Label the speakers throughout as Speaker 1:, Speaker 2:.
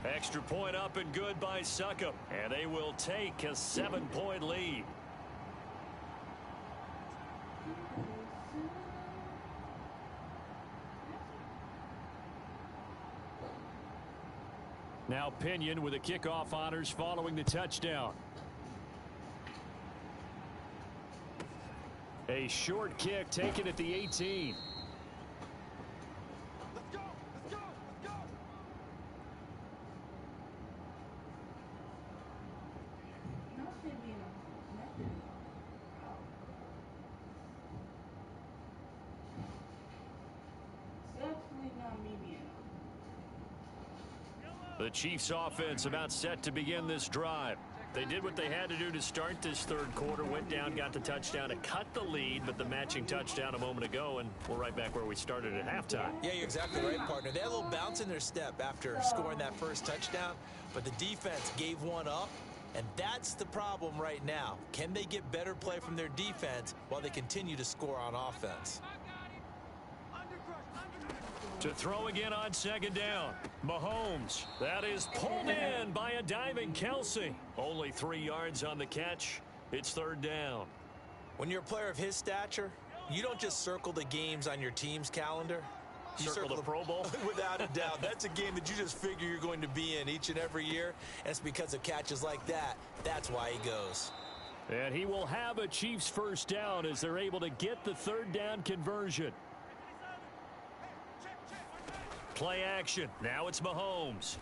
Speaker 1: Extra point up and good by Succop. And they will take a 7-point lead. Now Pinion with the kickoff honors following the touchdown. A short kick taken at the 18.
Speaker 2: Let's go! Let's go! Let's go!
Speaker 1: The Chiefs offense about set to begin this drive. They did what they had to do to start this third quarter, went down, got the touchdown to cut the lead, but the matching touchdown a moment ago, and we're right back where we started at halftime.
Speaker 3: Yeah, you're exactly right, partner. They had a little bounce in their step after scoring that first touchdown, but the defense gave one up, and that's the problem right now. Can they get better play from their defense while they continue to score on offense?
Speaker 1: To throw again on second down. Mahomes. That is pulled in by a diving Kelsey. Only 3 yards on the catch. It's third down.
Speaker 3: When you're a player of his stature, you don't just circle the games on your team's calendar. You
Speaker 1: circle the Pro Bowl?
Speaker 3: Without a doubt. That's a game that you just figure you're going to be in each and every year. And it's because of catches like that. That's why he goes.
Speaker 1: And he will have a Chiefs first down as they're able to get the third down conversion. Play action. Now it's Mahomes.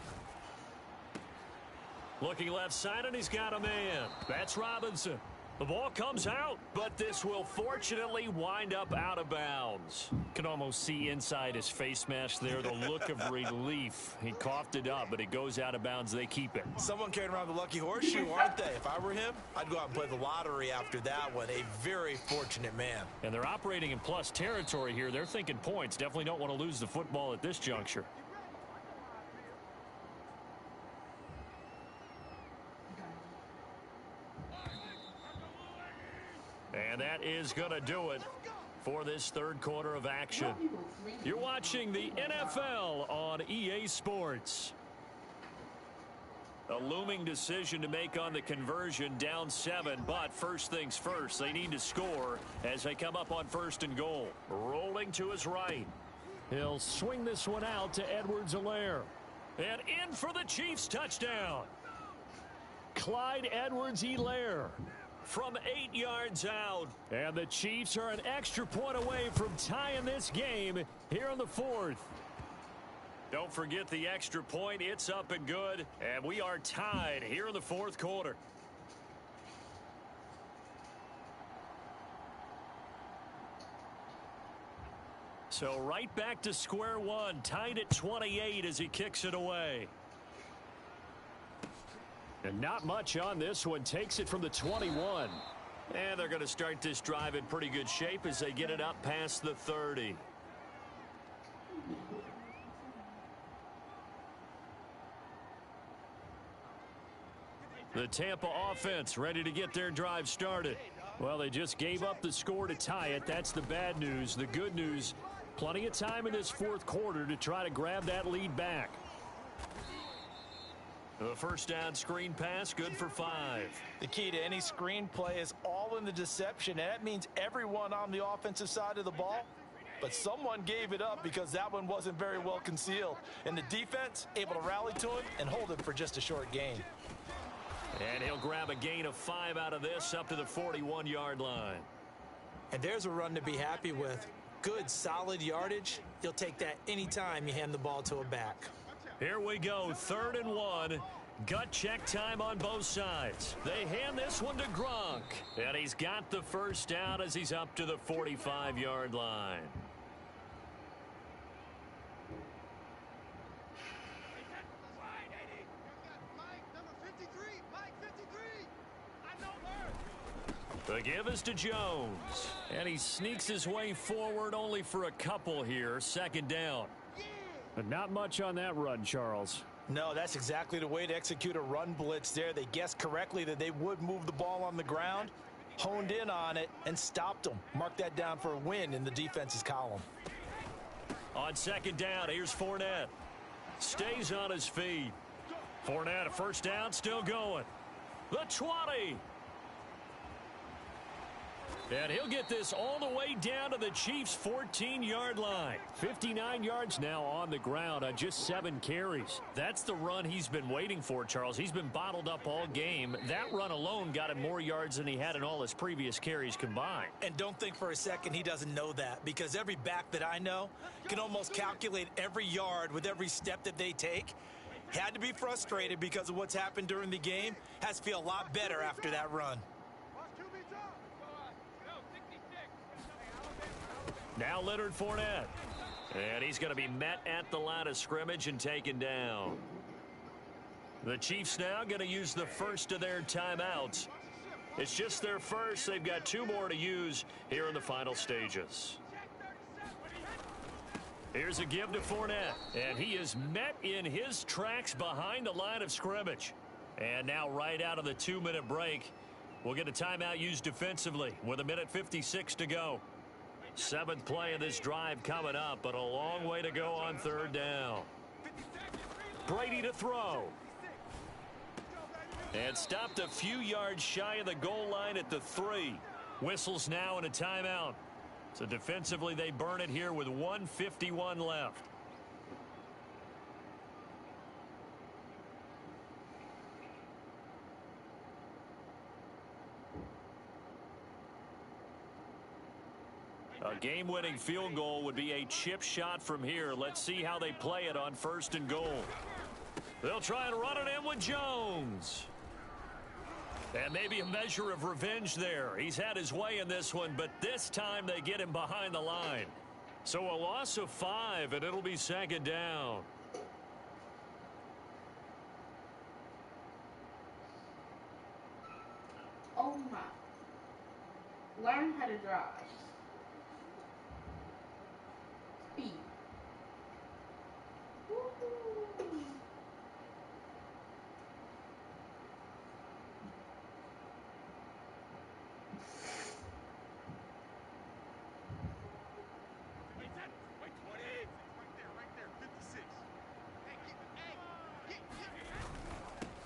Speaker 1: Looking left side, and he's got a man. That's Robinson. The ball comes out, but this will fortunately wind up out of bounds. Can almost see inside his face mask there the look of relief. He coughed it up, but it goes out of bounds. They keep it.
Speaker 3: Someone carrying around the lucky horseshoe, aren't they? If I were him, I'd go out and play the lottery after that one. A very fortunate man.
Speaker 1: And they're operating in plus territory here. They're thinking points. Definitely don't want to lose the football at this juncture. And that is going to do it for this third quarter of action. You're watching the NFL on EA Sports. A looming decision to make on the conversion, down 7, but first things first, they need to score as they come up on first and goal. Rolling to his right. He'll swing this one out to Edwards-Helaire. And in for the Chiefs touchdown. Clyde Edwards-Helaire. From 8 yards out. And the Chiefs are an extra point away from tying this game here in the fourth. Don't forget the extra point. It's up and good. And we are tied here in the fourth quarter. So right back to square one. Tied at 28 as he kicks it away. And not much on this one. Takes it from the 21. And they're going to start this drive in pretty good shape as they get it up past the 30. The Tampa offense ready to get their drive started. Well, they just gave up the score to tie it. That's the bad news. The good news, plenty of time in this fourth quarter to try to grab that lead back. The first down screen pass, good for 5.
Speaker 3: The key to any screen play is all in the deception, and that means everyone on the offensive side of the ball. But someone gave it up because that one wasn't very well concealed. And the defense able to rally to him and hold it for just a short gain.
Speaker 1: And he'll grab a gain of 5 out of this up to the 41-yard line.
Speaker 3: And there's a run to be happy with. Good, solid yardage. You'll take that anytime you hand the ball to a back.
Speaker 1: Here we go, 3rd and 1. Gut check time on both sides. They hand this one to Gronk. And he's got the first down as he's up to the 45-yard line. The give is to Jones. And he sneaks his way forward only for a couple here. 2nd down. But not much on that run, Charles.
Speaker 3: No, that's exactly the way to execute a run blitz there. They guessed correctly that they would move the ball on the ground, honed in on it, and stopped them. Mark that down for a win in the defense's column.
Speaker 1: On 2nd down, here's Fournette. Stays on his feet. Fournette, a first down, still going. The 20. And he'll get this all the way down to the Chiefs' 14-yard line. 59 yards now on the ground on just 7 carries. That's the run he's been waiting for, Charles. He's been bottled up all game. That run alone got him more yards than he had in all his previous carries combined.
Speaker 3: And don't think for a second he doesn't know that, because every back that I know can almost calculate every yard with every step that they take. Had to be frustrated because of what's happened during the game. Has to feel a lot better after that run.
Speaker 1: Now Leonard Fournette. And he's going to be met at the line of scrimmage and taken down. The Chiefs now going to use the first of their timeouts. It's just their first. They've got 2 more to use here in the final stages. Here's a give to Fournette. And he is met in his tracks behind the line of scrimmage. And now right out of the 2-minute break, we'll get a timeout used defensively with 1:56 to go. 7th play of this drive coming up, but a long way to go on 3rd down. Brady to throw. And stopped a few yards shy of the goal line at the 3. Whistles now and a timeout. So defensively they burn it here with 1:51 left. A game-winning field goal would be a chip shot from here. Let's see how they play it on 1st and goal. They'll try and run it in with Jones. And maybe a measure of revenge there. He's had his way in this one, but this time they get him behind the line. So a loss of 5, and it'll be 2nd down.
Speaker 4: Oh my. Learn how to drive. Speed. Woo-hoo.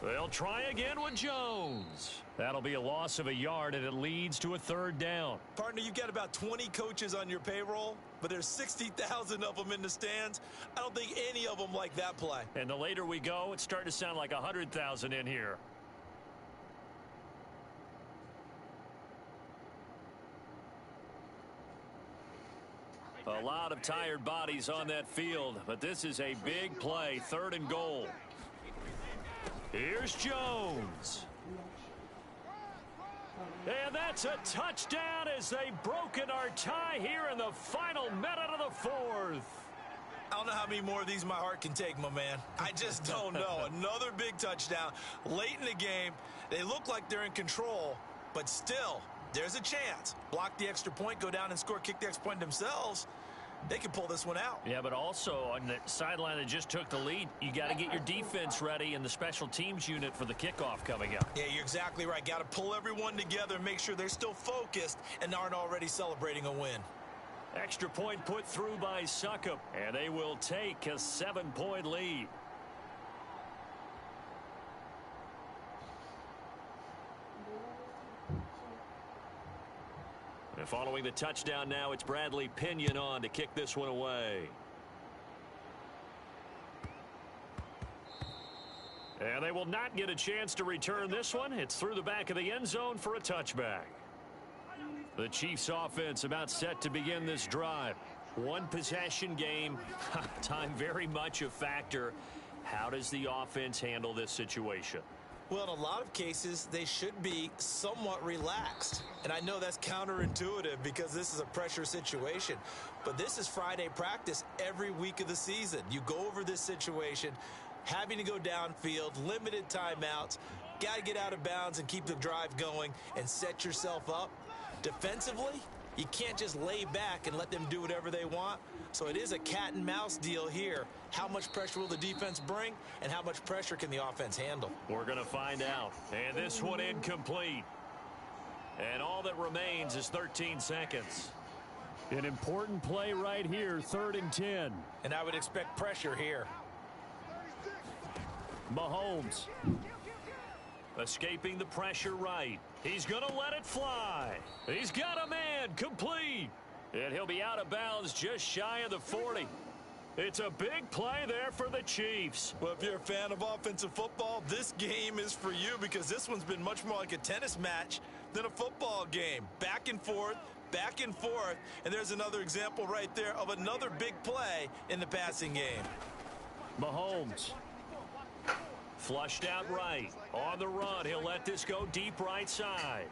Speaker 1: They'll try again with Jones. That'll be a loss of a yard, and it leads to a 3rd down.
Speaker 3: Partner, you've got about 20 coaches on your payroll, but there's 60,000 of them in the stands. I don't think any of them like that play.
Speaker 1: And the later we go, it's starting to sound like 100,000 in here. A lot of tired bodies on that field, but this is a big play, 3rd and goal. Here's Jones. And that's a touchdown as they've broken our tie here in the final minute of the 4th.
Speaker 3: I don't know how many more of these my heart can take, my man. I just don't know. Another big touchdown late in the game. They look like they're in control, but still, there's a chance. Block the extra point, go down and score, kick the extra point themselves. They can pull this one out.
Speaker 1: Yeah, but also on the sideline that just took the lead, you got to get your defense ready and the special teams unit for the kickoff coming up.
Speaker 3: Yeah, you're exactly right. Got to pull everyone together and make sure they're still focused and aren't already celebrating a win.
Speaker 1: Extra point put through by Succop, and they will take a 7-point lead. And following the touchdown now, it's Bradley Pinion on to kick this one away. And they will not get a chance to return this one. It's through the back of the end zone for a touchback. The Chiefs offense about set to begin this drive. 1 possession game. Time very much a factor. How does the offense handle this situation?
Speaker 3: Well, in a lot of cases, they should be somewhat relaxed. And I know that's counterintuitive because this is a pressure situation. But this is Friday practice every week of the season. You go over this situation, having to go downfield, limited timeouts, got to get out of bounds and keep the drive going and set yourself up. Defensively, you can't just lay back and let them do whatever they want. So it is a cat and mouse deal here. How much pressure will the defense bring, and how much pressure can the offense handle?
Speaker 1: We're going to find out. And this one incomplete. And all that remains is 13 seconds. An important play right here, 3rd and 10.
Speaker 3: And I would expect pressure here.
Speaker 1: Mahomes. Escaping the pressure right. He's going to let it fly. He's got a man complete. And he'll be out of bounds just shy of the 40. It's a big play there for the Chiefs.
Speaker 3: Well, if you're a fan of offensive football, this game is for you because this one's been much more like a tennis match than a football game. Back and forth, and there's another example right there of another big play in the passing game.
Speaker 1: Mahomes. Flushed out right. On the run, he'll let this go deep right side.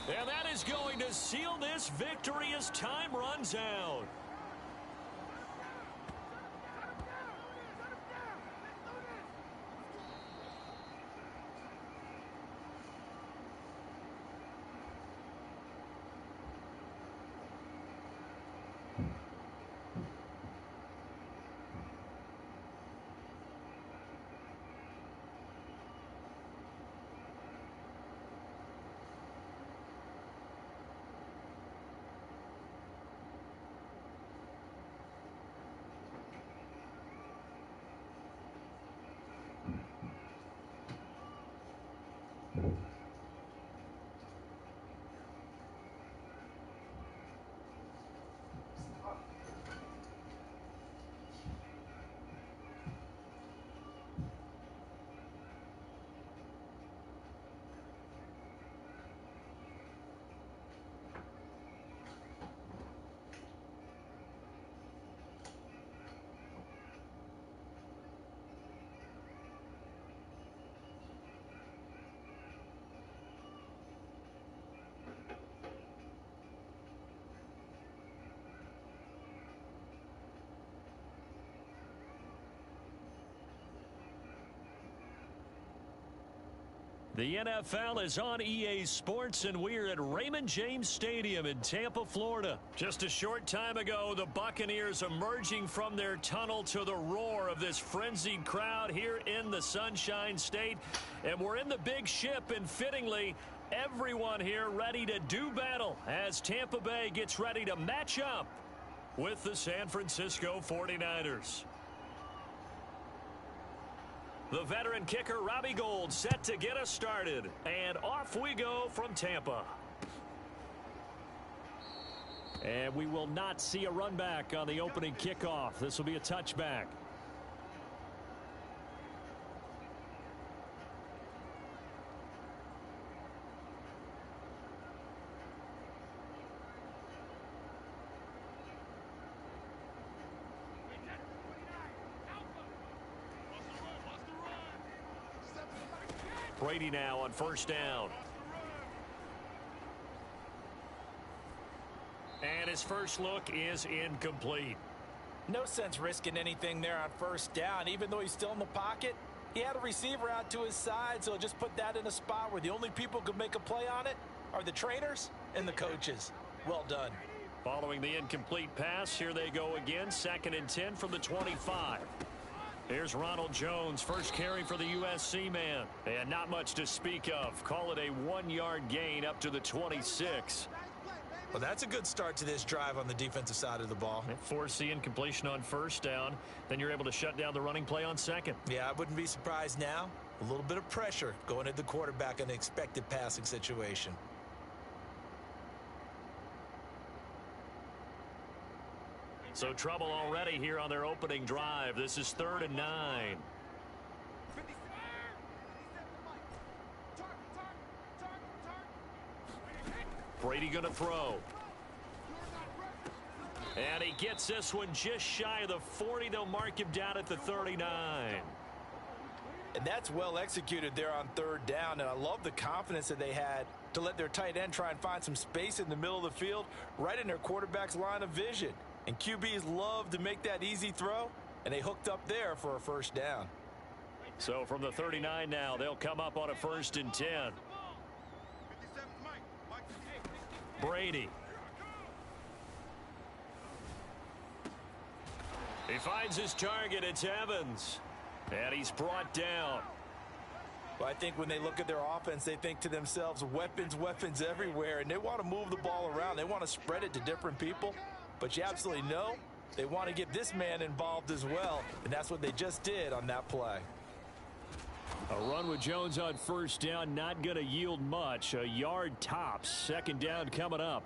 Speaker 1: And that is going to seal this victory as time runs out. The NFL is on EA Sports, and we're at Raymond James Stadium in Tampa, Florida. Just a short time ago, the Buccaneers emerging from their tunnel to the roar of this frenzied crowd here in the Sunshine State. And we're in the big ship, and fittingly, everyone here ready to do battle as Tampa Bay gets ready to match up with the San Francisco 49ers. The veteran kicker, Robbie Gould, set to get us started. And off we go from Tampa. And we will not see a run back on the opening kickoff. This will be a touchback. Brady now on first down. And his first look is incomplete.
Speaker 3: No sense risking anything there on first down. Even though he's still in the pocket, he had a receiver out to his side, so just put that in a spot where the only people who could make a play on it are the trainers and the coaches. Well done.
Speaker 1: Following the incomplete pass, here they go again. 2nd and 10 from the 25. Here's Ronald Jones, first carry for the USC man. And not much to speak of. Call it a 1-yard gain up to the 26.
Speaker 3: Well, that's a good start to this drive on the defensive side of the ball.
Speaker 1: Force the incompletion on first down. Then you're able to shut down the running play on second.
Speaker 3: Yeah, I wouldn't be surprised now. A little bit of pressure going at the quarterback in an expected passing situation.
Speaker 1: So trouble already here on their opening drive. This is 3rd and 9. Brady going to throw. And he gets this one just shy of the 40. They'll mark him down at the 39.
Speaker 3: And that's well executed there on 3rd down. And I love the confidence that they had to let their tight end try and find some space in the middle of the field, right in their quarterback's line of vision. And QBs love to make that easy throw, and they hooked up there for a first down.
Speaker 1: So from the 39 now, they'll come up on a 1st and 10. Brady. He finds his target. It's Evans. And he's brought down.
Speaker 3: Well, I think when they look at their offense, they think to themselves, weapons, weapons everywhere, and they want to move the ball around. They want to spread it to different people, but you absolutely know they want to get this man involved as well, and that's what they just did on that play.
Speaker 1: A run with Jones on first down, not going to yield much. A yard tops. Second down coming up.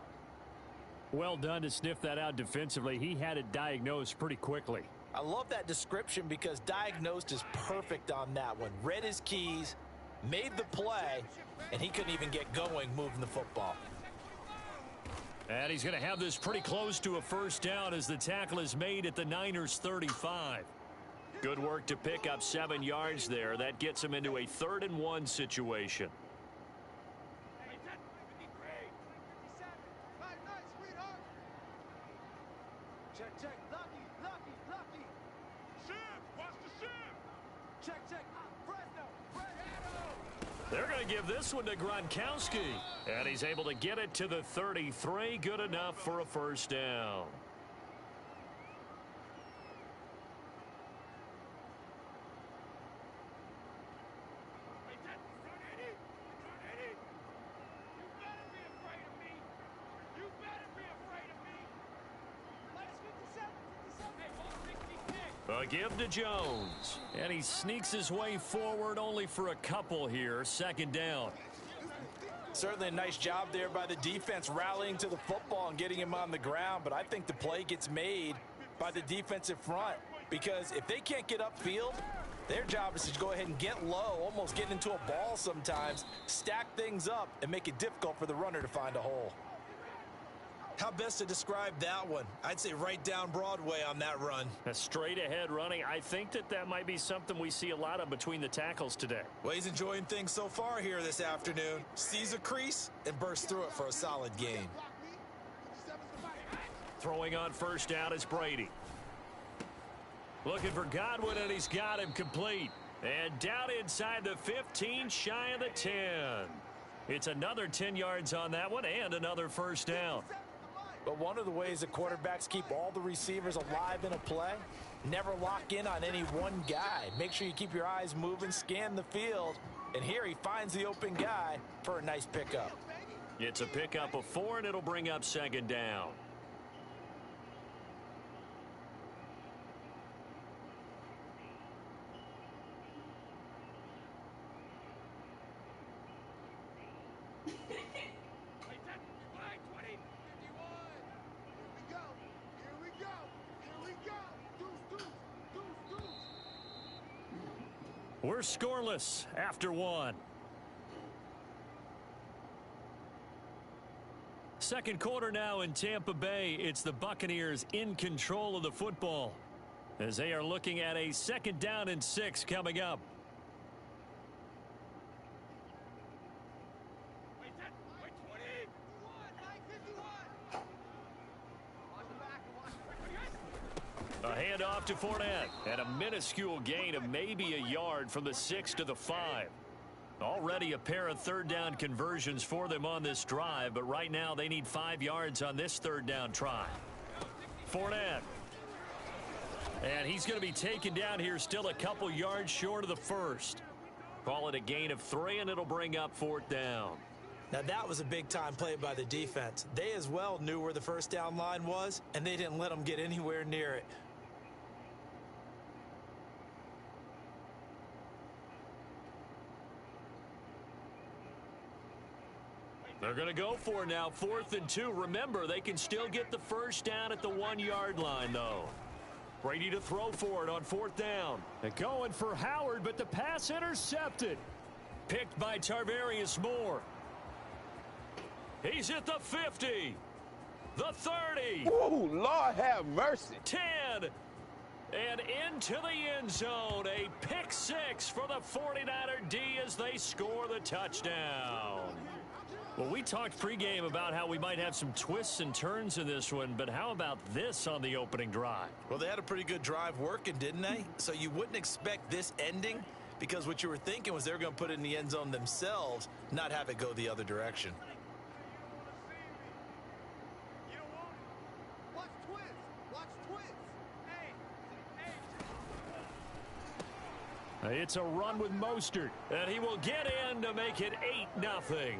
Speaker 1: Well done to sniff that out defensively. He had it diagnosed pretty quickly.
Speaker 3: I love that description because diagnosed is perfect on that one. Read his keys, made the play, and he couldn't even get going moving the football.
Speaker 1: And he's going to have this pretty close to a first down as the tackle is made at the Niners' 35. Good work to pick up 7 yards there. That gets him into a 3rd and 1 situation.
Speaker 2: Check. Lucky. Ship. Watch the ship. Check. Fresno.
Speaker 1: They're going to give this one to Gronkowski. And he's able to get it to the 33. Good enough for a first down. A give to Jones. And he sneaks his way forward only for a couple here. Second down.
Speaker 3: Certainly a nice job there by the defense rallying to the football and getting him on the ground. But I think the play gets made by the defensive front. Because if they can't get upfield, their job is to go ahead and get low, almost get into a ball sometimes, stack things up, and make it difficult for the runner to find a hole. How best to describe that one? I'd say right down Broadway on that run.
Speaker 1: A straight ahead running. I think that might be something we see a lot of between the tackles today.
Speaker 3: Well, he's enjoying things so far here this afternoon. Sees a crease and bursts through it for a solid gain.
Speaker 1: Throwing on first down is Brady. Looking for Godwin, and he's got him complete. And down inside the 15, shy of the 10. It's another 10 yards on that one and another first down.
Speaker 3: But one of the ways that quarterbacks keep all the receivers alive in a play, never lock in on any one guy. Make sure you keep your eyes moving, scan the field, and here he finds the open guy for a nice pickup.
Speaker 1: It's a pickup of 4, and it'll bring up second down. We're scoreless after 1. Second quarter now in Tampa Bay. It's the Buccaneers in control of the football as they are looking at a 2nd down and 6 coming up. A handoff to Fournette, and a minuscule gain of maybe a yard from the 6 to the 5. Already a pair of 3rd down conversions for them on this drive, but right now they need 5 yards on this 3rd down try. Fournette. And he's going to be taken down here, still a couple yards short of the 1st. Call it a gain of 3, and it'll bring up 4th down.
Speaker 3: Now that was a big-time play by the defense. They as well knew where the first down line was, and they didn't let them get anywhere near it.
Speaker 1: They're going to go for it now, 4th and 2. Remember, they can still get the first down at the 1-yard line, though. Brady to throw for it on 4th down. They're going for Howard, but the pass intercepted. Picked by Tarvarius Moore. He's at the 50. The 30.
Speaker 5: Oh, Lord have mercy.
Speaker 1: 10. And into the end zone. A pick 6 for the 49er D as they score the touchdown. Well, we talked pregame about how we might have some twists and turns in this one, but how about this on the opening drive?
Speaker 3: Well, they had a pretty good drive working, didn't they? So you wouldn't expect this ending because what you were thinking was they were going to put it in the end zone themselves, not have it go the other direction.
Speaker 1: It's a run with Mostert, and he will get in to make it 8-0.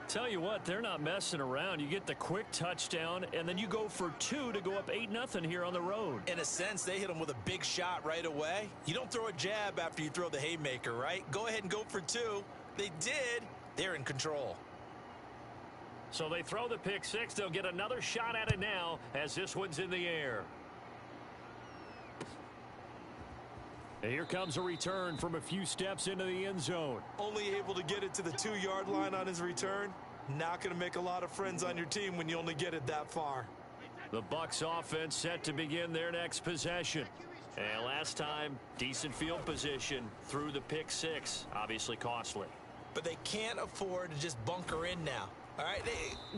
Speaker 1: Tell you what, they're not messing around. You get the quick touchdown, and then you go for 2 to go up 8-0 here on the road.
Speaker 3: In a sense, they hit him with a big shot right away. You don't throw a jab after you throw the haymaker, right? Go ahead and go for 2. They did. They're in control.
Speaker 1: So they throw the pick six. They'll get another shot at it now as this one's in the air. And here comes a return from a few steps into the end zone.
Speaker 3: Only able to get it to the 2-yard line on his return. Not going to make a lot of friends on your team when you only get it that far.
Speaker 1: The Bucs offense set to begin their next possession. And last time, decent field position through the pick six. Obviously costly.
Speaker 3: But they can't afford to just bunker in now. All right,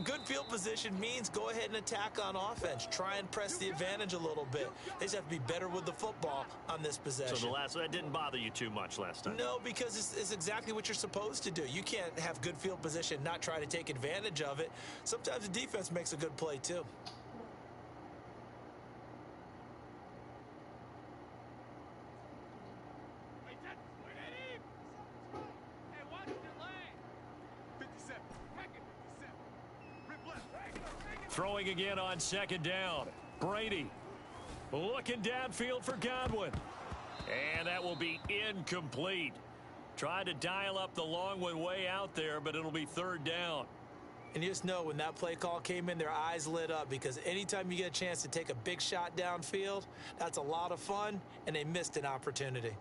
Speaker 3: good field position means go ahead and attack on offense. Try and press the advantage a little bit. They just have to be better with the football on this possession.
Speaker 1: So that didn't bother you too much last time?
Speaker 3: No, because it's exactly what you're supposed to do. You can't have good field position, not try to take advantage of it. Sometimes the defense makes a good play too.
Speaker 1: Throwing again on second down. Brady looking downfield for Godwin. And that will be incomplete. Tried to dial up the long one way out there, but it'll be third down.
Speaker 3: And you just know when that play call came in, their eyes lit up because anytime you get a chance to take a big shot downfield, that's a lot of fun, and they missed an opportunity.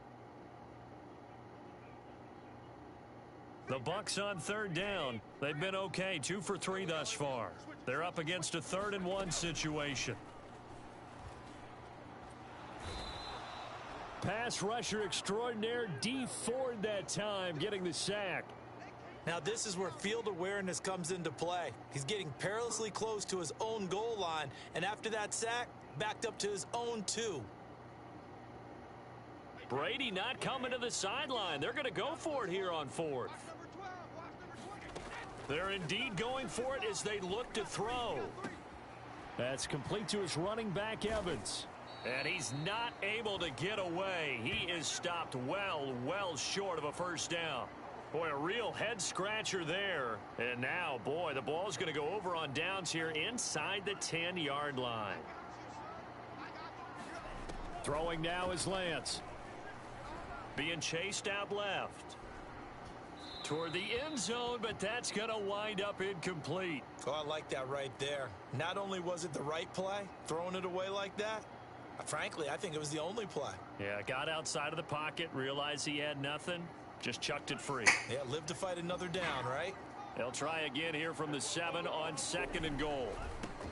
Speaker 1: The Bucs on third down. They've been okay, 2 for 3 thus far. They're up against a 3rd and 1 situation. Pass rusher extraordinaire, D Ford that time, getting the sack.
Speaker 3: Now this is where field awareness comes into play. He's getting perilously close to his own goal line, and after that sack, backed up to his own 2.
Speaker 1: Brady not coming to the sideline. They're going to go for it here on 4th. They're indeed going for it as they look to throw. That's complete to his running back, Evans. And he's not able to get away. He is stopped well short of a first down. Boy, a real head-scratcher there. And now, boy, the ball's going to go over on downs here inside the 10-yard line. Throwing now is Lance. Being chased out left. Toward the end zone, but that's going to wind up incomplete.
Speaker 3: Oh, I like that right there. Not only was it the right play, throwing it away like that, frankly, I think it was the only play.
Speaker 1: Yeah, got outside of the pocket, realized he had nothing, just chucked it free.
Speaker 3: Yeah, live to fight another down, right?
Speaker 1: They'll try again here from the 7 on 2nd and goal.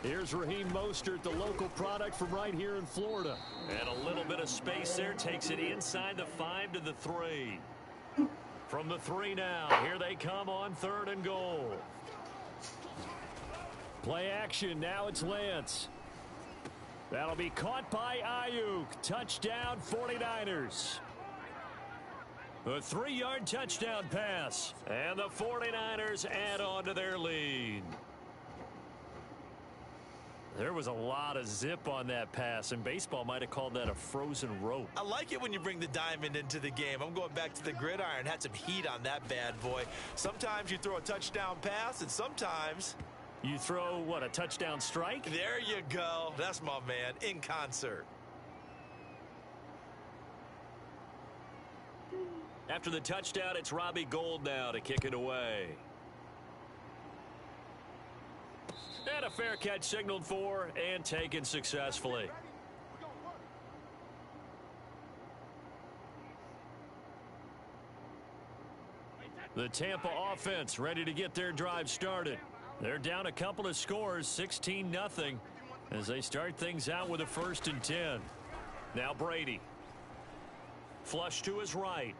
Speaker 1: Here's Raheem Mostert, the local product from right here in Florida. And a little bit of space there takes it inside the 5 to the 3. From the 3 now, here they come on 3rd and goal. Play action, now it's Lance. That'll be caught by Ayuk. Touchdown 49ers. A 3-yard touchdown pass. And the 49ers add on to their lead. There was a lot of zip on that pass, and baseball might have called that a frozen rope.
Speaker 3: I like it when you bring the diamond into the game. I'm going back to the gridiron. Had some heat on that bad boy. Sometimes you throw a touchdown pass, and sometimes
Speaker 1: you throw, what, a touchdown strike?
Speaker 3: There you go. That's my man, in concert.
Speaker 1: After the touchdown, it's Robbie Gould now to kick it away. And a fair catch signaled for and taken successfully. The Tampa offense ready to get their drive started. They're down a couple of scores, 16-0, as they start things out with a 1st and 10. Now Brady. Flush to his right.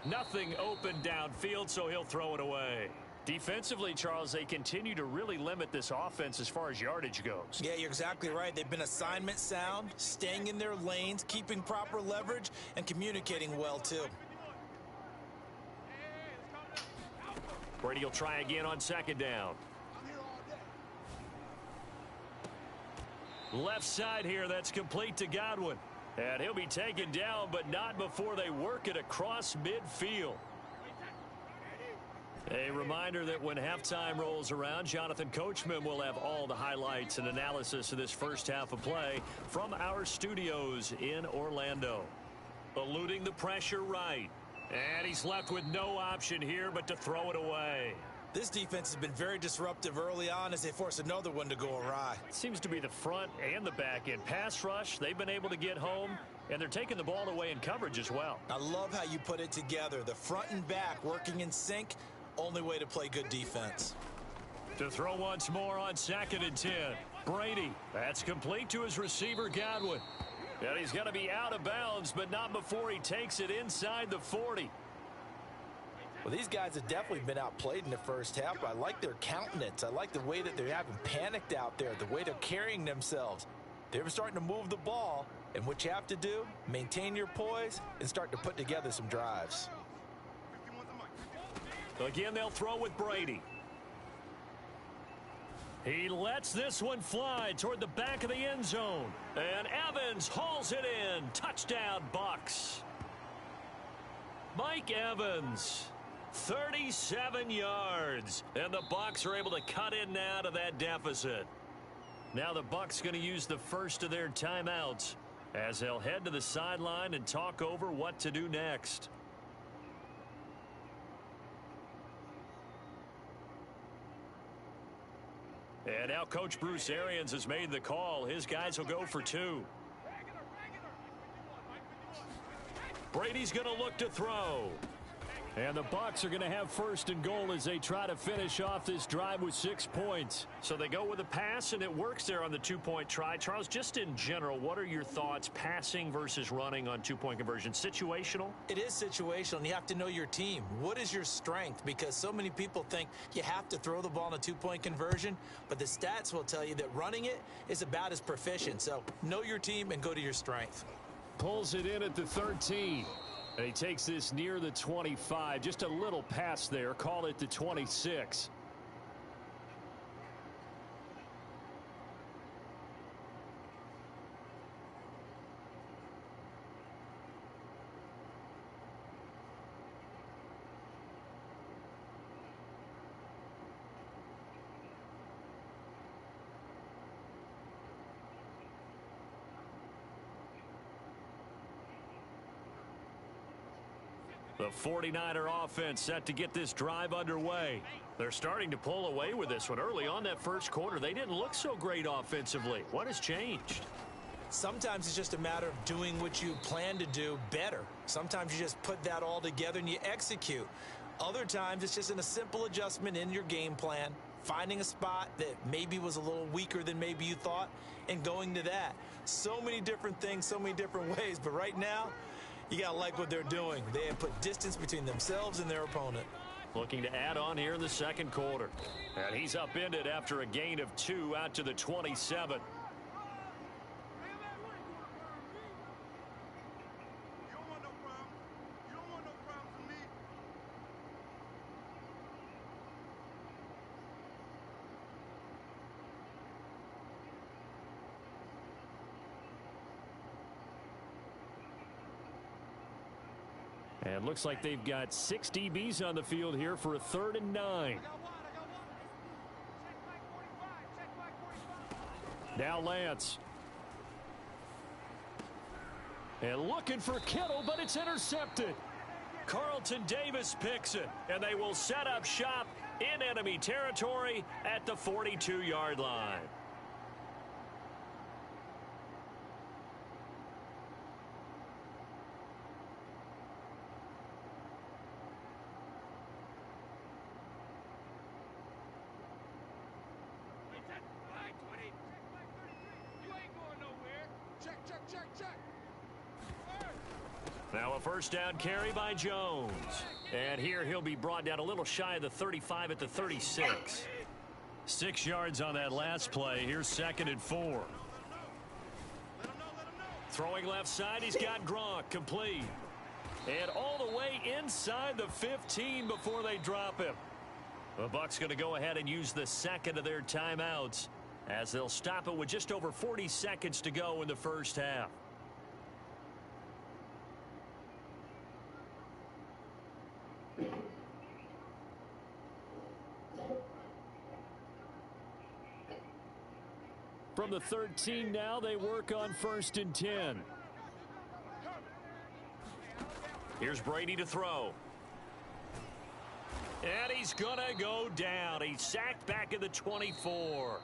Speaker 1: Nothing open downfield, so he'll throw it away. Defensively, Charles, they continue to really limit this offense as far as yardage goes.
Speaker 3: Yeah, you're exactly right. They've been assignment sound, staying in their lanes, keeping proper leverage, and communicating well, too.
Speaker 1: Brady will try again on 2nd down. Left side here, that's complete to Godwin. And he'll be taken down, but not before they work it across midfield. A reminder that when halftime rolls around, Jonathan Coachman will have all the highlights and analysis of this first half of play from our studios in Orlando. Eluding the pressure right. And he's left with no option here but to throw it away.
Speaker 3: This defense has been very disruptive early on as they force another one to go awry.
Speaker 1: Seems to be the front and the back end. Pass rush, they've been able to get home, and they're taking the ball away in coverage as well.
Speaker 3: I love how you put it together. The front and back working in sync. Only way to play good defense.
Speaker 1: To throw once more on 2nd and 10. Brady. That's complete to his receiver, Godwin. And he's going to be out of bounds, but not before he takes it inside the 40.
Speaker 3: Well, these guys have definitely been outplayed in the first half. I like their countenance. I like the way that they're having panicked out there, the way they're carrying themselves. They're starting to move the ball, and what you have to do, maintain your poise and start to put together some drives.
Speaker 1: Again, they'll throw with Brady. He lets this one fly toward the back of the end zone. And Evans hauls it in. Touchdown, Bucs. Mike Evans, 37 yards. And the Bucs are able to cut in now to that deficit. Now the Bucs going to use the first of their timeouts as they'll head to the sideline and talk over what to do next. And now Coach Bruce Arians has made the call. His guys will go for 2. Brady's going to look to throw. And the Bucs are going to have 1st and goal as they try to finish off this drive with 6 points. So they go with a pass, and it works there on the 2-point try. Charles, just in general, what are your thoughts passing versus running on 2-point conversion? Situational?
Speaker 3: It is situational, and you have to know your team. What is your strength? Because so many people think you have to throw the ball in a 2-point conversion, but the stats will tell you that running it is about as proficient. So know your team and go to your strength.
Speaker 1: Pulls it in at the 13. And he takes this near the 25. Just a little pass there. Call it the 26. The 49er offense set to get this drive underway. They're starting to pull away with this one. Early on that first quarter, they didn't look so great offensively. What has changed?
Speaker 3: Sometimes it's just a matter of doing what you plan to do better. Sometimes you just put that all together and you execute. Other times it's just in a simple adjustment in your game plan, finding a spot that maybe was a little weaker than maybe you thought, and going to that. So many different things, so many different ways. But right now, you got to like what they're doing. They have put distance between themselves and their opponent.
Speaker 1: Looking to add on here in the second quarter. And he's upended after a gain of 2 out to the 27. And looks like they've got 6 DBs on the field here for a 3rd and 9. Now Lance. And looking for Kittle, but it's intercepted. Carlton Davis picks it, and they will set up shop in enemy territory at the 42-yard line. Now a first down carry by Jones. And here he'll be brought down a little shy of the 35 at the 36. 6 yards on that last play. Here's 2nd and 4. Throwing left side, he's got Gronk complete. And all the way inside the 15 before they drop him. The Bucs going to go ahead and use the second of their timeouts as they'll stop it with just over 40 seconds to go in the first half. From the 13 now, they work on 1st and 10. Here's Brady to throw. And he's going to go down. He's sacked back at the 24.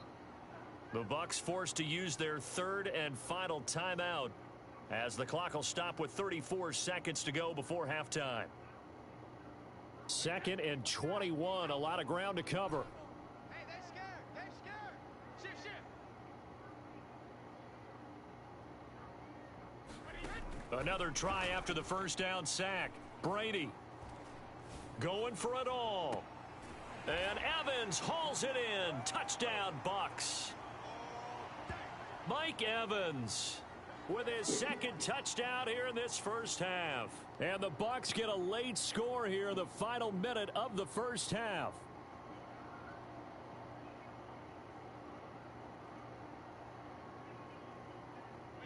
Speaker 1: The Bucs forced to use their 3rd and final timeout as the clock will stop with 34 seconds to go before halftime. 2nd and 21. A lot of ground to cover.
Speaker 2: Hey, they're scared. They're scared. Shift, shift.
Speaker 1: Another try after the first down sack. Brady going for it all. And Evans hauls it in. Touchdown, Bucs. Mike Evans with his 2nd touchdown here in this first half. And the Bucs get a late score here in the final minute of the first half.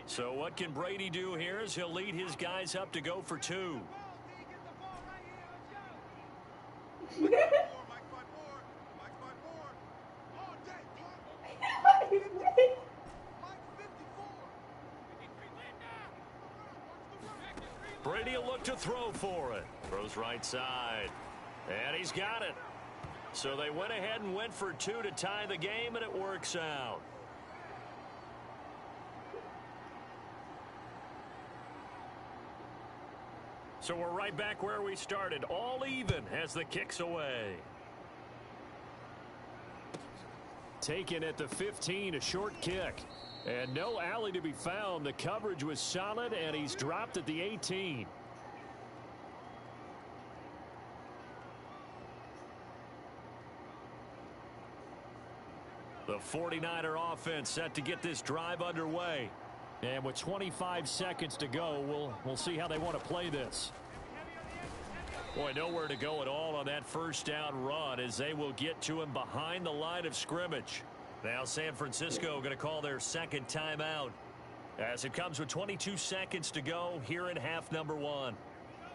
Speaker 1: So what can Brady do here as he'll lead his guys up to go for 2. Brady will look to throw for it. Throws right side. And he's got it. So they went ahead and went for 2 to tie the game, and it works out. So we're right back where we started. All even as the kick's away. Taken at the 15, a short kick. And no alley to be found. The coverage was solid, and he's dropped at the 18. The 49er offense set to get this drive underway. And with 25 seconds to go, we'll see how they want to play this. Boy, nowhere to go at all on that first down run as they will get to him behind the line of scrimmage. Now San Francisco going to call their 2nd timeout as it comes with 22 seconds to go here in half number 1.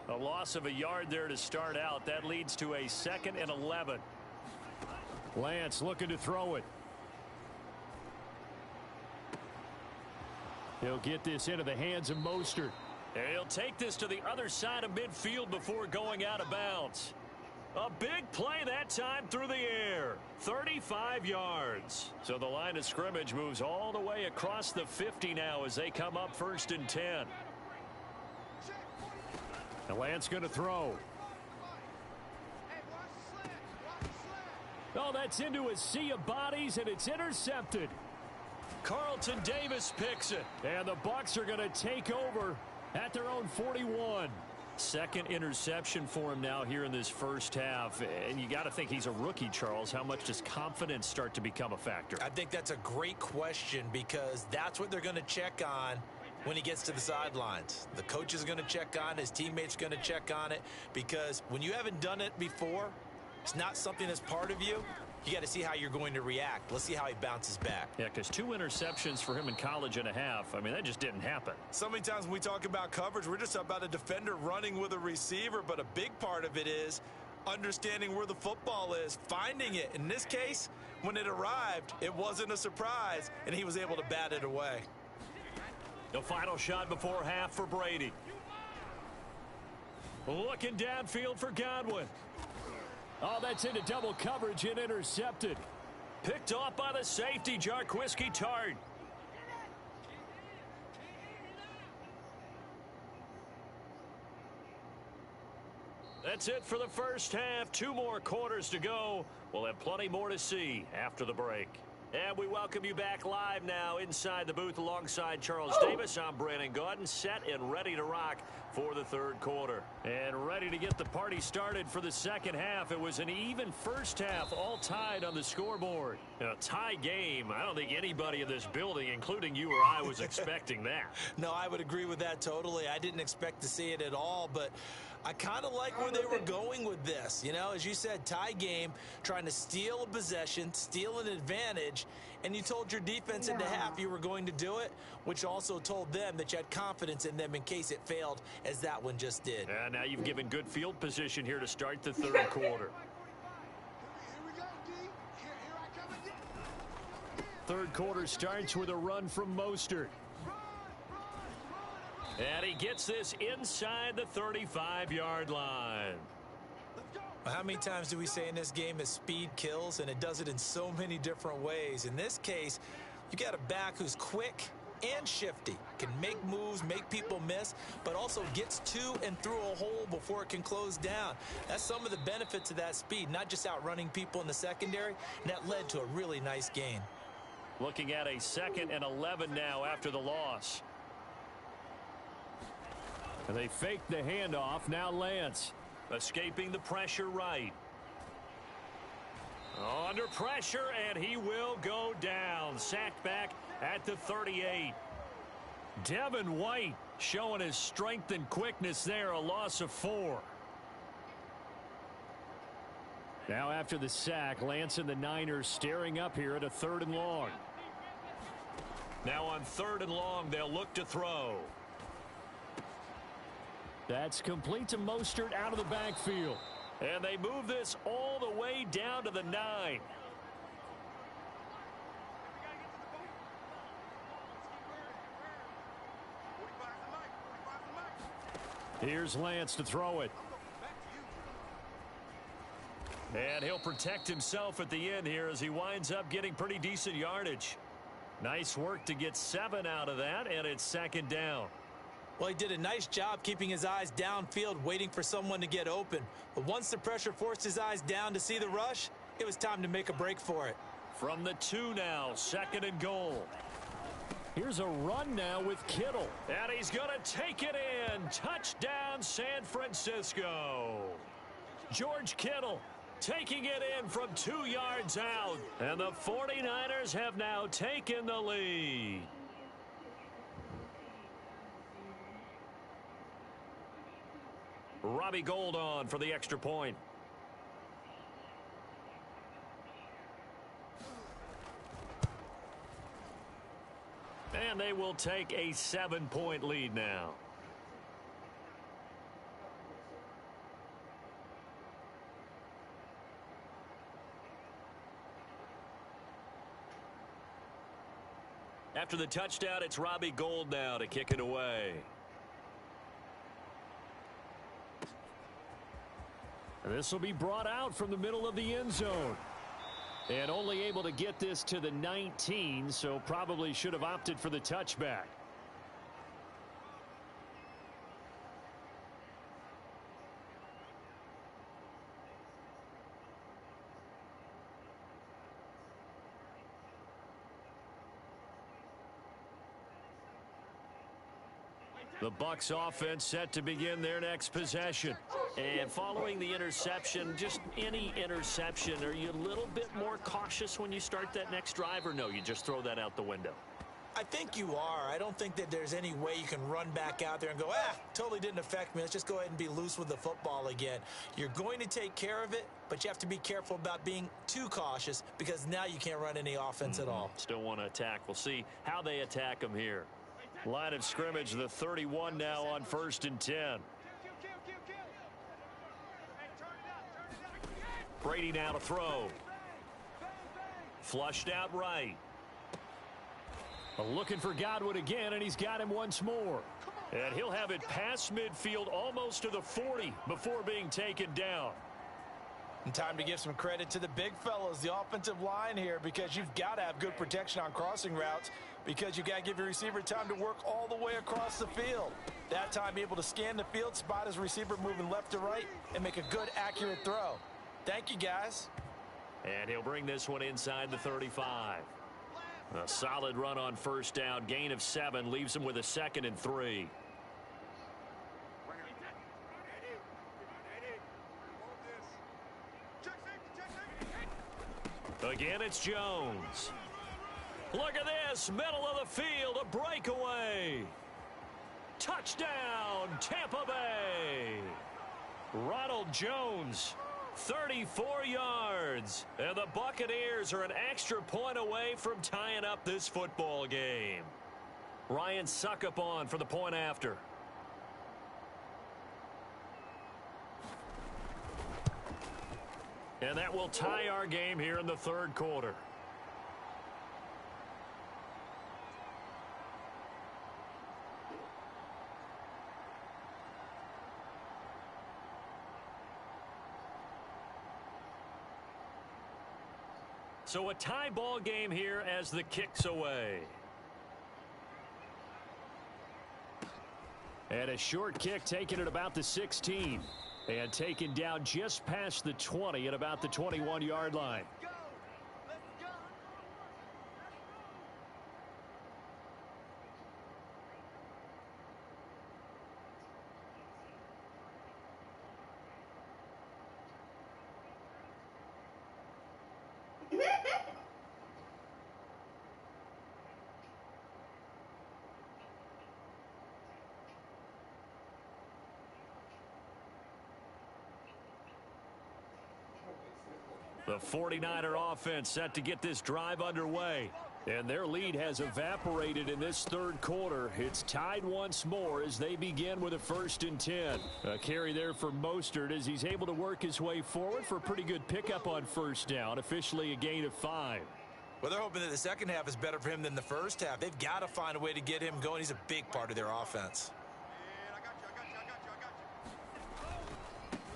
Speaker 1: A loss of a yard there to start out. That leads to a 2nd and 11. Lance looking to throw it. He'll get this into the hands of Mostert. And he'll take this to the other side of midfield before going out of bounds. A big play that time through the air. 35 yards. So the line of scrimmage moves all the way across the 50 now as they come up 1st and 10. And Lance going to throw. Oh, that's into a sea of bodies, and it's intercepted. Carlton Davis picks it. And the Bucs are going to take over at their own 41. 2nd interception for him now here in this first half. And you got to think he's a rookie, Charles. How much does confidence start to become a factor?
Speaker 3: I think that's a great question because that's what they're going to check on when he gets to the sidelines. The coach is going to check on, his teammates going to check on it, because when you haven't done it before, it's not something that's part of you. You got to see how you're going to react. Let's see how he bounces back.
Speaker 1: Yeah, because 2 interceptions for him in college and a half. I mean, that just didn't happen.
Speaker 3: So many times when we talk about coverage, we're just about a defender running with a receiver, but a big part of it is understanding where the football is, finding it. In this case, when it arrived, it wasn't a surprise, and he was able to bat it away.
Speaker 1: The final shot before half for Brady. Looking downfield for Godwin. Oh, that's into double coverage and intercepted. Picked off by the safety, Jarquiski Tart. That's it for the first half. 2 more quarters to go. We'll have plenty more to see after the break. And we welcome you back live now inside the booth alongside Charles Davis. I'm Brandon Gaudin, set and ready to rock for the 3rd quarter. And ready to get the party started for the 2nd half. It was an even first half, all tied on the scoreboard. A tie game. I don't think anybody in this building, including you or I, was expecting that.
Speaker 3: No, I would agree with that totally. I didn't expect to see it at all, but I kind of like where they were going with this. You know, as you said, tie game, trying to steal a possession, steal an advantage, and you told your defense into half you were going to do it, which also told them that you had confidence in them in case it failed, as that one just did.
Speaker 1: And now you've given good field position here to start the 3rd quarter.
Speaker 2: Here we go, D. Here I come again.
Speaker 1: Third quarter starts with a run from Mostert. And he gets this inside the 35-yard line.
Speaker 3: How many times do we say in this game that speed kills, and it does it in so many different ways? In this case, you got a back who's quick and shifty, can make moves, make people miss, but also gets to and through a hole before it can close down. That's some of the benefits of that speed, not just outrunning people in the secondary, and that led to a really nice gain.
Speaker 1: Looking at a 2nd and 11 now after the loss. And they fake the handoff. Now Lance escaping the pressure right. Under pressure, and he will go down. Sacked back at the 38. Devin White showing his strength and quickness there. A loss of 4. Now after the sack, Lance and the Niners staring up here at a 3rd and long. Now on 3rd and long, they'll look to throw. That's complete to Mostert out of the backfield. And they move this all the way down to the 9. Here's Lance to throw it. And he'll protect himself at the end here as he winds up getting pretty decent yardage. Nice work to get 7 out of that, and it's 2nd down.
Speaker 3: Well, he did a nice job keeping his eyes downfield, waiting for someone to get open. But once the pressure forced his eyes down to see the rush, it was time to make a break for it.
Speaker 1: From the 2 now, 2nd and goal. Here's a run now with Kittle. And he's going to take it in. Touchdown, San Francisco. George Kittle taking it in from 2 yards out. And the 49ers have now taken the lead. Robbie Gould on for the extra point. And they will take a 7-point lead now. After the touchdown, it's Robbie Gould now to kick it away. This will be brought out from the middle of the end zone. And only able to get this to the 19, so probably should have opted for the touchback. The Bucs offense set to begin their next possession. And following the interception, just any interception, are you a little bit more cautious when you start that next drive, or no, you just throw that out the window?
Speaker 3: I think you are. I don't think that there's any way you can run back out there and go, totally didn't affect me. Let's just go ahead and be loose with the football again. You're going to take care of it, but you have to be careful about being too cautious because now you can't run any offense at all.
Speaker 1: Still want to attack. We'll see how they attack them here. Line of scrimmage, the 31 now on 1st and 10. Brady now to throw. Flushed out right. Looking for Godwin again, and he's got him once more. And he'll have it past midfield almost to the 40 before being taken down.
Speaker 3: And time to give some credit to the big fellas, the offensive line here, because you've got to have good protection on crossing routes because you've got to give your receiver time to work all the way across the field. That time, be able to scan the field, spot his receiver moving left to right, and make a good, accurate throw. Thank you, guys.
Speaker 1: And he'll bring this one inside the 35. A solid run on 1st down. Gain of 7 leaves him with a 2nd and 3. Again, it's Jones. Look at this, middle of the field, a breakaway. Touchdown, Tampa Bay. Ronald Jones, 34 yards. And the Buccaneers are an extra point away from tying up this football game. Ryan Suckup on for the point after. And that will tie our game here in the 3rd quarter. So a tie ball game here as the kick's away. And a short kick taken at about the 16. And taken down just past the 20 at about the 21-yard line. The 49er offense set to get this drive underway. And their lead has evaporated in this third quarter. It's tied once more as they begin with a 1st and 10. A carry there for Mostert as he's able to work his way forward for a pretty good pickup on 1st down. Officially a gain of 5.
Speaker 3: Well, they're hoping that the second half is better for him than the first half. They've got to find a way to get him going. He's a big part of their offense.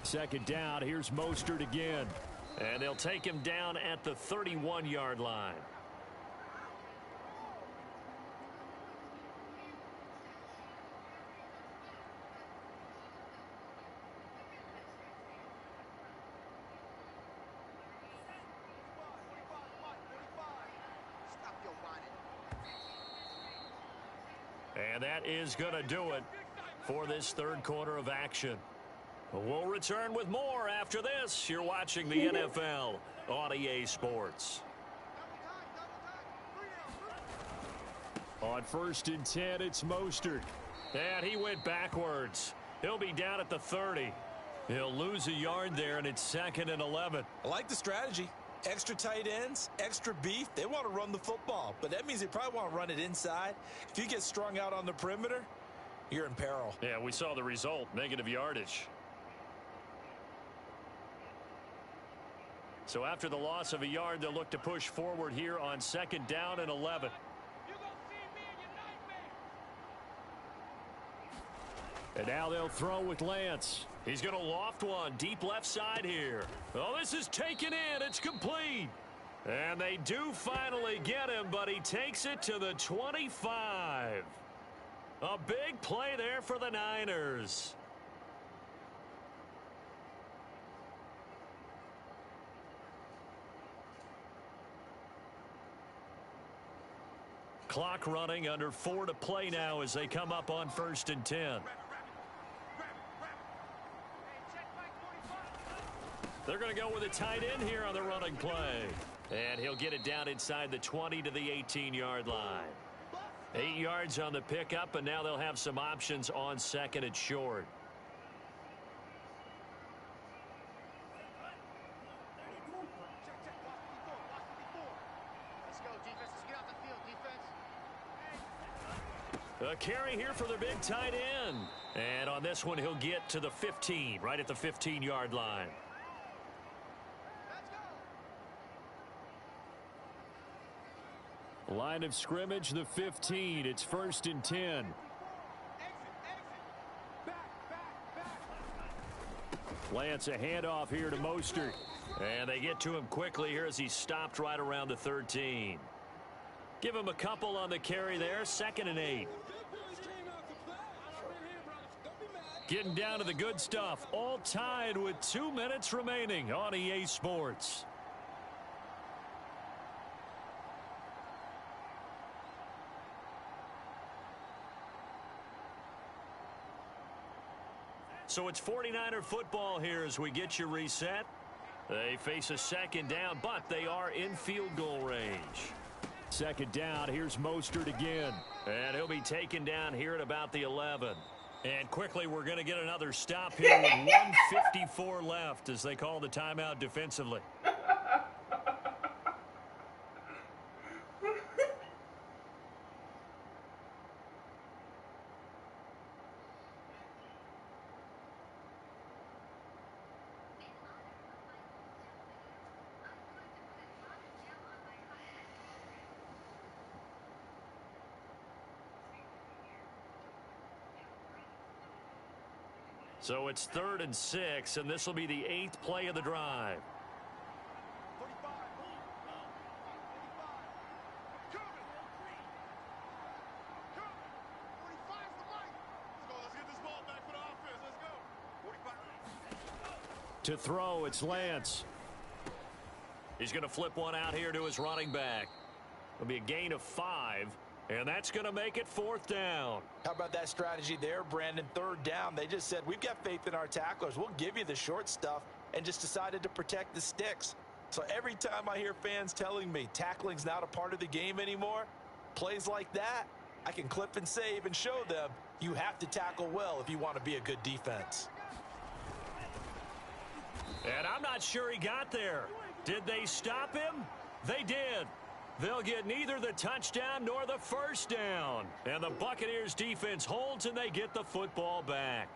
Speaker 1: Second down, here's Mostert again. And they'll take him down at the 31-yard line. And that is going to do it for this third quarter of action. We'll return with more after this. You're watching the NFL on EA Sports. On 1st and 10, it's Mostert. And he went backwards. He'll be down at the 30. He'll lose a yard there, and it's 2nd and 11.
Speaker 3: I like the strategy. Extra tight ends, extra beef. They want to run the football, but that means they probably want to run it inside. If you get strung out on the perimeter, you're in peril.
Speaker 1: Yeah, we saw the result, negative yardage. So after the loss of a yard, they'll look to push forward here on 2nd down and 11. And now they'll throw with Lance. He's going to loft one deep left side here. Oh, this is taken in. It's complete. And they do finally get him, but he takes it to the 25. A big play there for the Niners. Clock running, under 4 to play now as they come up on 1st and 10. They're going to go with a tight end here on the running play. And he'll get it down inside the 20 to the 18-yard line. 8 yards on the pickup, and now they'll have some options on 2nd and short. A carry here for their big tight end. And on this one, he'll get to the 15, right at the 15-yard line. Line of scrimmage, the 15. It's 1st and 10. Lance, a handoff here to Mostert. And they get to him quickly here as he's stopped right around the 13. Give him a couple on the carry there. 2nd and 8. Getting down to the good stuff. All tied with 2 minutes remaining on EA Sports. So it's 49er football here as we get you reset. They face a 2nd down, but they are in field goal range. 2nd down, here's Mostert again. And he'll be taken down here at about the 11. And quickly, we're going to get another stop here with 1:54 left as they call the timeout defensively. So it's 3rd and 6, and this will be the 8th play of the drive. To throw, it's Lance. He's going to flip one out here to his running back. It'll be a gain of 5, and that's going to make it 4th down.
Speaker 3: How about that strategy there, Brandon? 3rd down. They just said, we've got faith in our tacklers. We'll give you the short stuff, and just decided to protect the sticks. So every time I hear fans telling me tackling's not a part of the game anymore, plays like that, I can clip and save and show them you have to tackle well if you want to be a good defense.
Speaker 1: And I'm not sure he got there. Did they stop him? They did. They'll get neither the touchdown nor the 1st down. And the Buccaneers defense holds and they get the football back.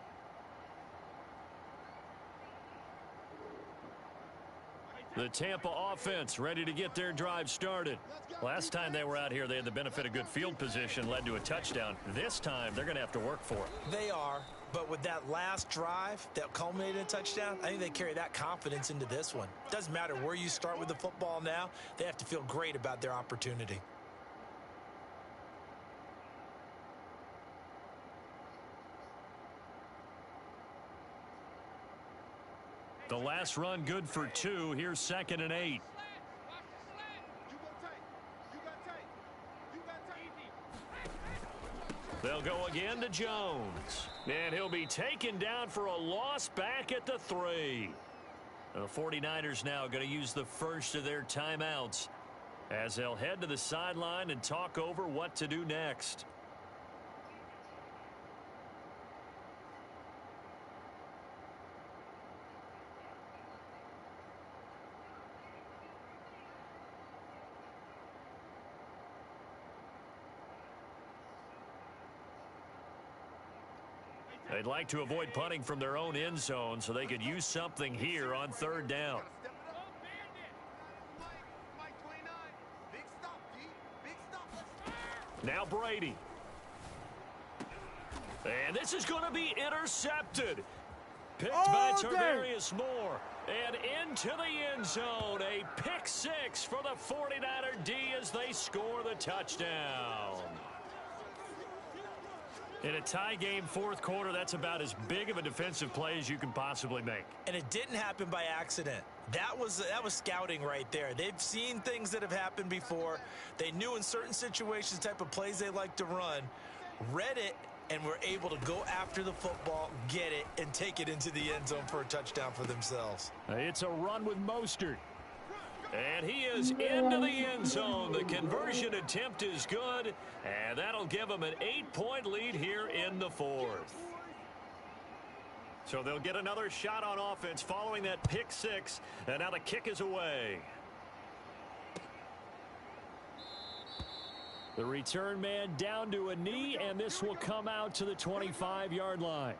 Speaker 1: The Tampa offense ready to get their drive started. Last time they were out here, they had the benefit of good field position, led to a touchdown. This time, they're going to have to work for it.
Speaker 3: They are, but with that last drive that culminated in a touchdown, I think they carry that confidence into this one. Doesn't matter where you start with the football now, they have to feel great about their opportunity.
Speaker 1: The last run good for 2. Here's 2nd and 8. They'll go again to Jones. And he'll be taken down for a loss back at the 3. The 49ers now going to use the first of their timeouts as they'll head to the sideline and talk over what to do next. They'd like to avoid punting from their own end zone so they could use something here on 3rd down. Now Brady. And this is going to be intercepted. Picked by Tarvarius Moore. And into the end zone. A pick 6 for the 49er D as they score the touchdown. In a tie game 4th quarter, that's about as big of a defensive play as you can possibly make.
Speaker 3: And it didn't happen by accident. That was scouting right there. They've seen things that have happened before. They knew in certain situations the type of plays they like to run, read it, and were able to go after the football, get it, and take it into the end zone for a touchdown for themselves.
Speaker 1: It's a run with Mostert. And he is into the end zone. The conversion attempt is good, and that'll give them an 8-point lead here in the 4th. So they'll get another shot on offense following that pick 6, and now the kick is away. The return man down to a knee, and this will come out to the 25-yard line.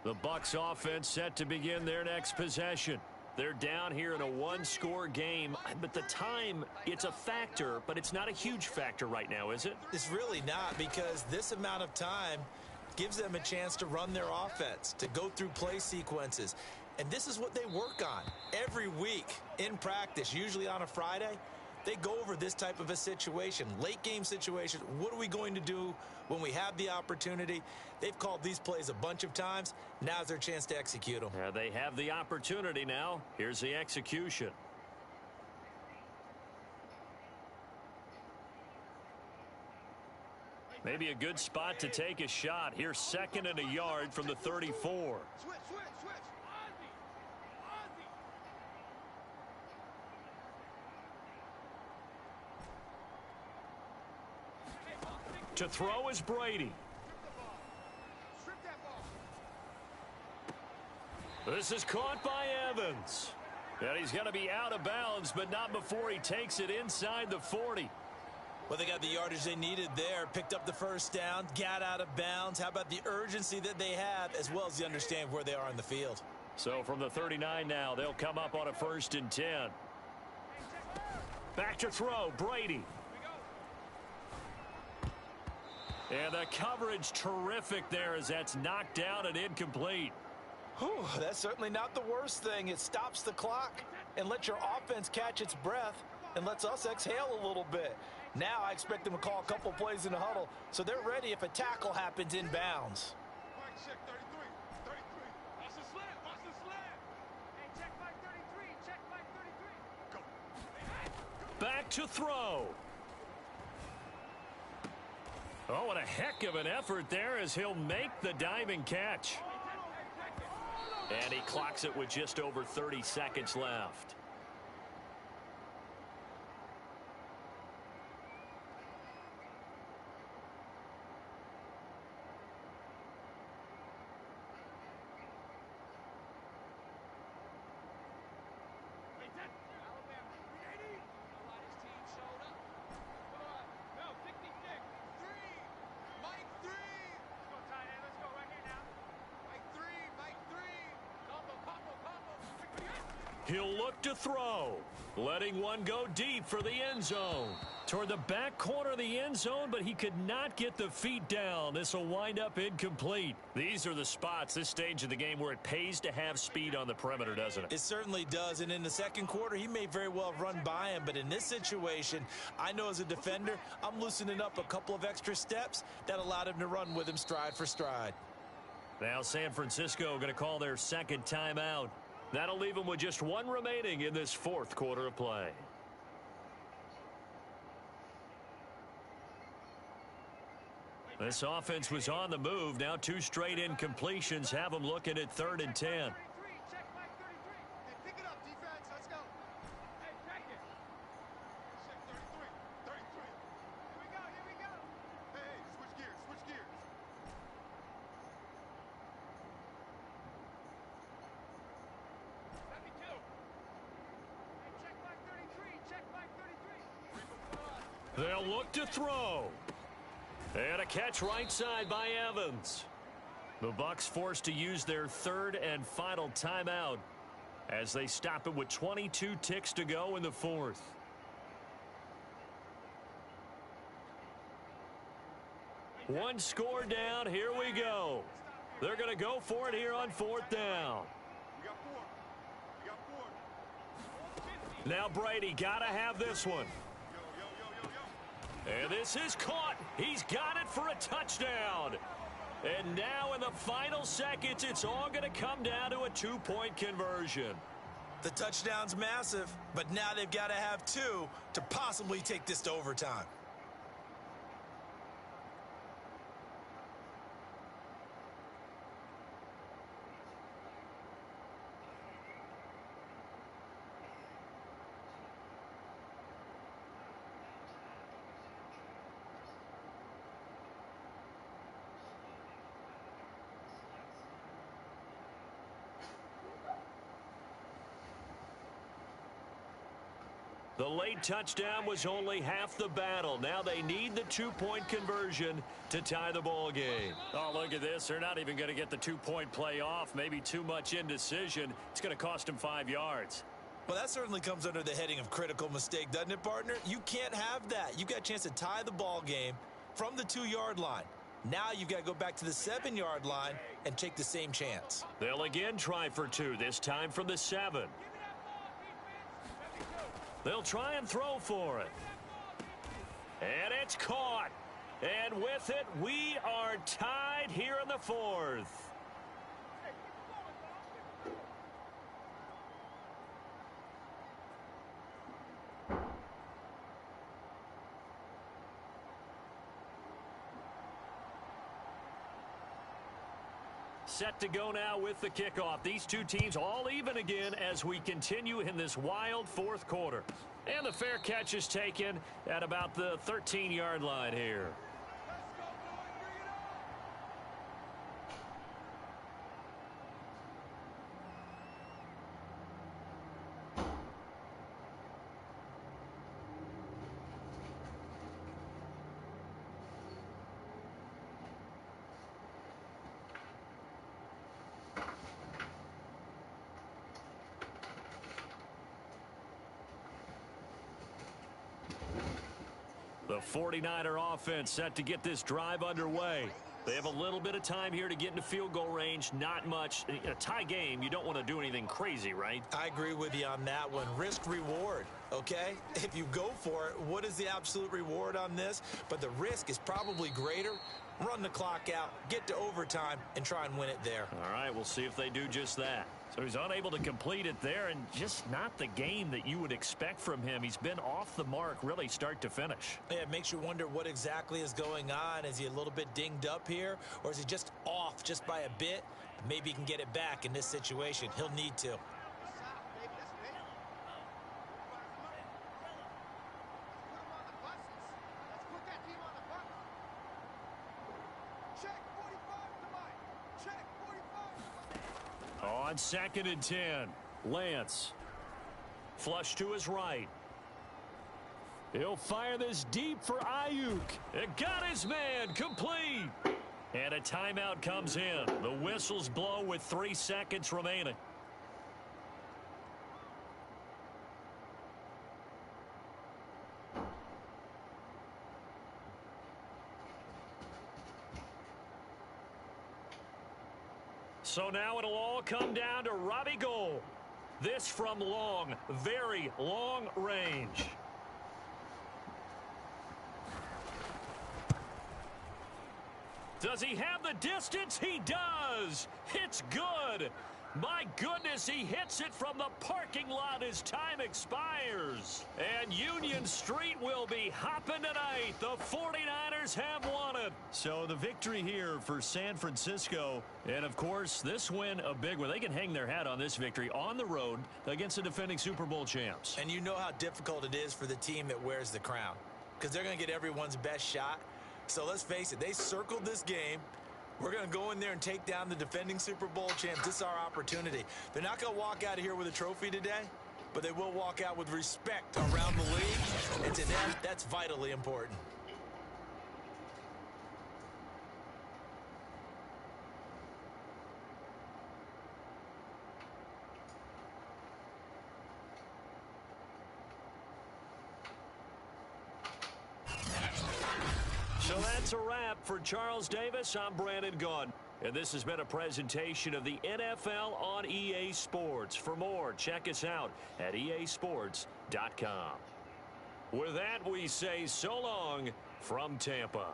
Speaker 1: The Bucs offense set to begin their next possession. They're down here in a 1-score game, but the time, it's a factor, but it's not a huge factor right now, is it?
Speaker 3: It's really not, because this amount of time gives them a chance to run their offense, to go through play sequences. And this is what they work on every week in practice, usually on a Friday. They go over this type of a situation, late game situation. What are we going to do when we have the opportunity? They've called these plays a bunch of times. Now's their chance to execute them.
Speaker 1: They have the opportunity now. Here's the execution. Maybe a good spot to take a shot. Here's 2nd and a yard from the 34.
Speaker 2: Switch.
Speaker 1: To throw is Brady.
Speaker 2: Strip that ball.
Speaker 1: This is caught by Evans. And he's going to be out of bounds, but not before he takes it inside the 40.
Speaker 3: Well, they got the yardage they needed there, picked up the 1st down, got out of bounds. How about the urgency that they have, as well as the understanding of where they are in the field?
Speaker 1: So from the 39 now, they'll come up on a 1st and 10. Back to throw, Brady. And the coverage terrific there as that's knocked down and incomplete.
Speaker 3: Whew, that's certainly not the worst thing. It stops the clock and lets your offense catch its breath and lets us exhale a little bit. Now I expect them to call a couple plays in the huddle so they're ready if a tackle happens inbounds.
Speaker 2: Check 33. 33. Watch the slant. Watch the slant. Hey, check Mike 33. Check Mike 33. Go.
Speaker 1: Back to throw. Oh, what a heck of an effort there as he'll make the diving catch. And he clocks it with just over 30 seconds left. He'll look to throw, letting one go deep for the end zone. Toward the back corner of the end zone, but he could not get the feet down. This will wind up incomplete. These are the spots, this stage of the game, where it pays to have speed on the perimeter, doesn't it?
Speaker 3: It certainly does, and in the second quarter, he may very well have run by him, but in this situation, I know as a defender, I'm loosening up a couple of extra steps that allowed him to run with him stride for stride.
Speaker 1: Now San Francisco going to call their second timeout. That'll leave them with just one remaining in this fourth quarter of play. This offense was on the move. Now two straight incompletions have them looking at 3rd and 10.
Speaker 2: Check Mike 33. Hey, pick it up, defense. Let's go. Hey, check it. Check 33. 33. Here we go. Here we go. Hey, switch gears. Switch gears. 72. Hey, check Mike 33. Check Mike 33.
Speaker 1: They'll look to throw. And a catch right side by Evans. The Bucs forced to use their third and final timeout as they stop it with 22 ticks to go in the fourth. One score down. Here we go. They're going to go for it here on 4th down.
Speaker 2: We got 4. We got 4.
Speaker 1: Now Brady got to have this one. And this is caught. He's got it for a touchdown. And now in the final seconds, it's all going to come down to a 2-point conversion.
Speaker 3: The touchdown's massive, but now they've got to have 2 to possibly take this to overtime.
Speaker 1: The late touchdown was only half the battle. Now they need the 2-point conversion to tie the ball game. Oh, look at this. They're not even going to get the 2-point play off. Maybe too much indecision. It's going to cost them 5 yards.
Speaker 3: Well, that certainly comes under the heading of critical mistake, doesn't it, partner? You can't have that. You've got a chance to tie the ball game from the 2-yard line. Now you've got to go back to the 7-yard line and take the same chance.
Speaker 1: They'll again try for 2, this time from the 7. They'll try and throw for it. And it's caught. And with it, we are tied here in the fourth. Set to go now with the kickoff. These two teams all even again as we continue in this wild fourth quarter. And the fair catch is taken at about the 13-yard line here. The 49er offense set to get this drive underway. They have a little bit of time here to get into field goal range. Not much. In a tie game, you don't want to do anything crazy, right?
Speaker 3: I agree with you on that one. Risk reward, okay? If you go for it, what is the absolute reward on this? But the risk is probably greater. Run the clock out, get to overtime, and try and win it there.
Speaker 1: All right, we'll see if they do just that. So he's unable to complete it there, and just not the game that you would expect from him. He's been off the mark really start to finish.
Speaker 3: Yeah, it makes you wonder what exactly is going on. Is he a little bit dinged up here, or is he just off just by a bit? Maybe he can get it back in this situation. He'll need to.
Speaker 1: On 2nd and 10, Lance. Flush to his right. He'll fire this deep for Ayuk. It got his man complete. And a timeout comes in. The whistles blow with 3 seconds remaining. So now it'll all come down to Robbie Gould. This from long, very long range. Does he have the distance? He does. It's good. My goodness, he hits it from the parking lot as time expires. And Union Street will be hopping tonight. The 49ers have won it. So the victory here for San Francisco. And, of course, this win a big one. They can hang their hat on this victory on the road against the defending Super Bowl champs.
Speaker 3: And you know how difficult it is for the team that wears the crown, because they're going to get everyone's best shot. So let's face it, they circled this game. We're going to go in there and take down the defending Super Bowl champs. This is our opportunity. They're not going to walk out of here with a trophy today, but they will walk out with respect around the league. And to them, that's vitally important.
Speaker 1: So that's a wrap for Charles Davis. I'm Brandon Gaudin. And this has been a presentation of the NFL on EA Sports. For more, check us out at easports.com. With that, we say so long from Tampa.